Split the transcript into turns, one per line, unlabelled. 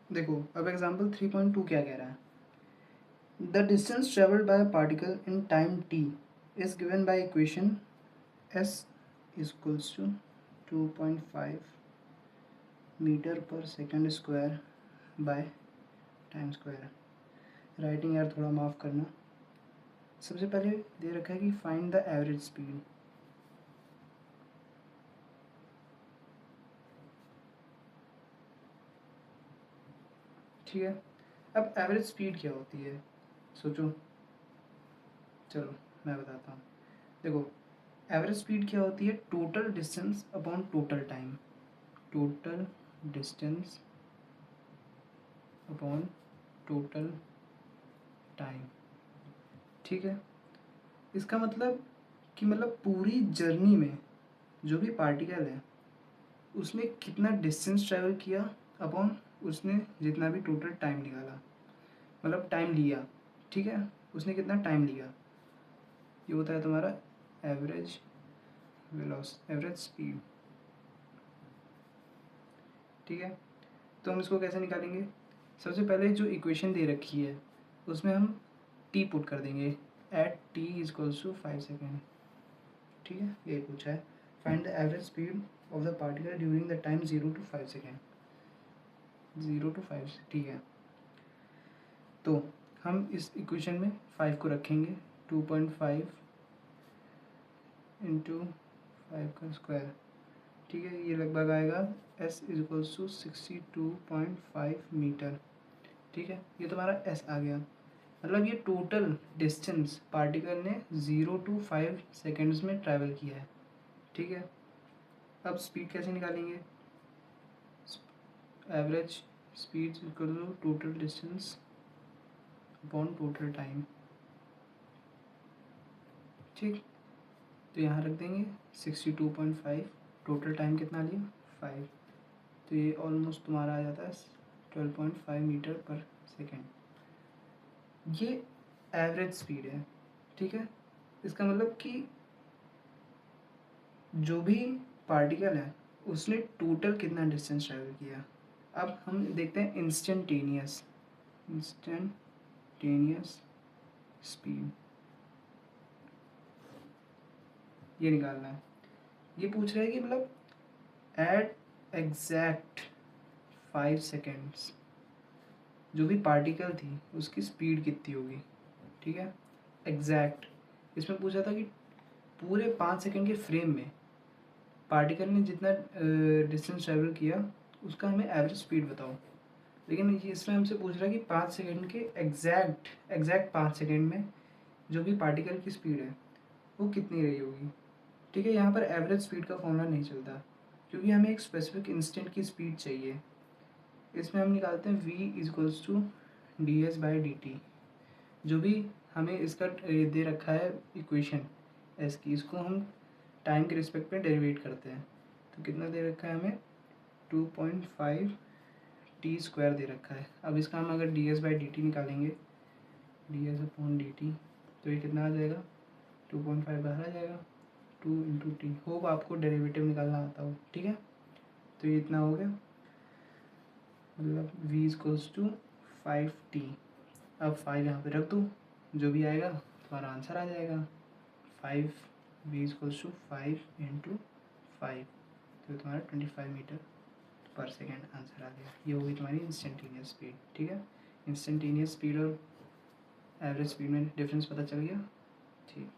देखो अब एग्जाम्पल 3.2 क्या कह रहा है, the distance travelled by a particle in time t is given by equation s equals to 2.5 metre per second square by time square. Writing यार थोड़ा माफ़ करना। सबसे पहले दे रखा है कि फाइंड द एवरेज स्पीड। ठीक है, अब एवरेज स्पीड क्या होती है सोचो, चलो मैं बताता हूँ। देखो एवरेज स्पीड क्या होती है, total distance upon total time, total distance upon total time. ठीक है, इसका मतलब कि मतलब पूरी जर्नी में जो भी पार्टिकल है उसने कितना डिस्टेंस ट्रैवल किया अपॉन उसने जितना भी टोटल टाइम निकाला, मतलब टाइम लिया। ठीक है, उसने कितना टाइम लिया, ये होता है तुम्हारा एवरेज एवरेज स्पीड। ठीक है, तो हम इसको कैसे निकालेंगे, सबसे पहले जो इक्वेशन दे रखी है उसमें हम टी पुट कर देंगे at T equals to 5 second. ठीक है, ये पूछा है find the average speed of the particle during the time 0 to 5 second, 0 to 5। ठीक है, तो हम इस इक्वेशन में 5 को रखेंगे, 2.5 इंटू 5 का स्क्वायर। ठीक है, ये लगभग आएगा s इक्वल्स टू 62.5 मीटर। ठीक है, ये तुम्हारा s आ गया, मतलब ये टोटल डिस्टेंस पार्टिकल ने 0 to 5 सेकेंड्स में ट्रैवल किया है। ठीक है, अब स्पीड कैसे निकालेंगे, average speed equal to total distance upon total time. ठीक, तो यहाँ रख देंगे 62.5, टोटल टाइम कितना लिया 5, तो ये ऑलमोस्ट तुम्हारा आ जाता है 12.5 मीटर पर सेकेंड। ये एवरेज स्पीड है। ठीक है, इसका मतलब कि जो भी पार्टिकल है उसने टोटल कितना डिस्टेंस ट्रैवल किया। अब हम देखते हैं इंस्टेंटेनियस स्पीड, ये निकालना है। ये पूछ रहा है कि मतलब एट एग्जैक्ट 5 सेकेंड्स जो भी पार्टिकल थी उसकी स्पीड कितनी होगी। ठीक है, एग्जैक्ट, इसमें पूछा था कि पूरे 5 सेकेंड के फ्रेम में पार्टिकल ने जितना डिस्टेंस ट्रैवल किया उसका हमें एवरेज स्पीड बताओ। लेकिन इसमें हमसे पूछ रहा है कि 5 सेकेंड के एग्जैक्ट 5 सेकेंड में जो भी पार्टिकल की स्पीड है वो कितनी रही होगी। ठीक है, यहाँ पर एवरेज स्पीड का फॉर्मूला नहीं चलता क्योंकि हमें एक स्पेसिफिक इंस्टेंट की स्पीड चाहिए। इसमें हम निकालते हैं v equals to D S by D T, जो भी हमें इसका दे रखा है इक्वेशन एस की, इसको हम टाइम के रिस्पेक्ट में डेरिवेट करते हैं। तो कितना दे रखा है हमें 2.5 टी स्क्वायर दे रखा है। अब इसका हम अगर d S by D t निकालेंगे, d s upon d t, तो ये कितना आ जाएगा 2.5 बाहर आ जाएगा, 2 इंटू टी। होप आपको डेरिवेटिव निकालना आता हो। ठीक है, तो ये इतना हो गया, मतलब v इक्वल्स टू 5t। अब 5 यहाँ पे रख दो, जो भी आएगा तुम्हारा आंसर आ जाएगा 5, v इक्वल्स टू 5 इंटू 5, तो तुम्हारा 25 मीटर पर सेकेंड आंसर आ गया। ये होगी तुम्हारी इंस्टेंटेनियस स्पीड। ठीक है, इंस्टेंटेनियस स्पीड और एवरेज स्पीड में डिफरेंस पता चल गया। ठीक।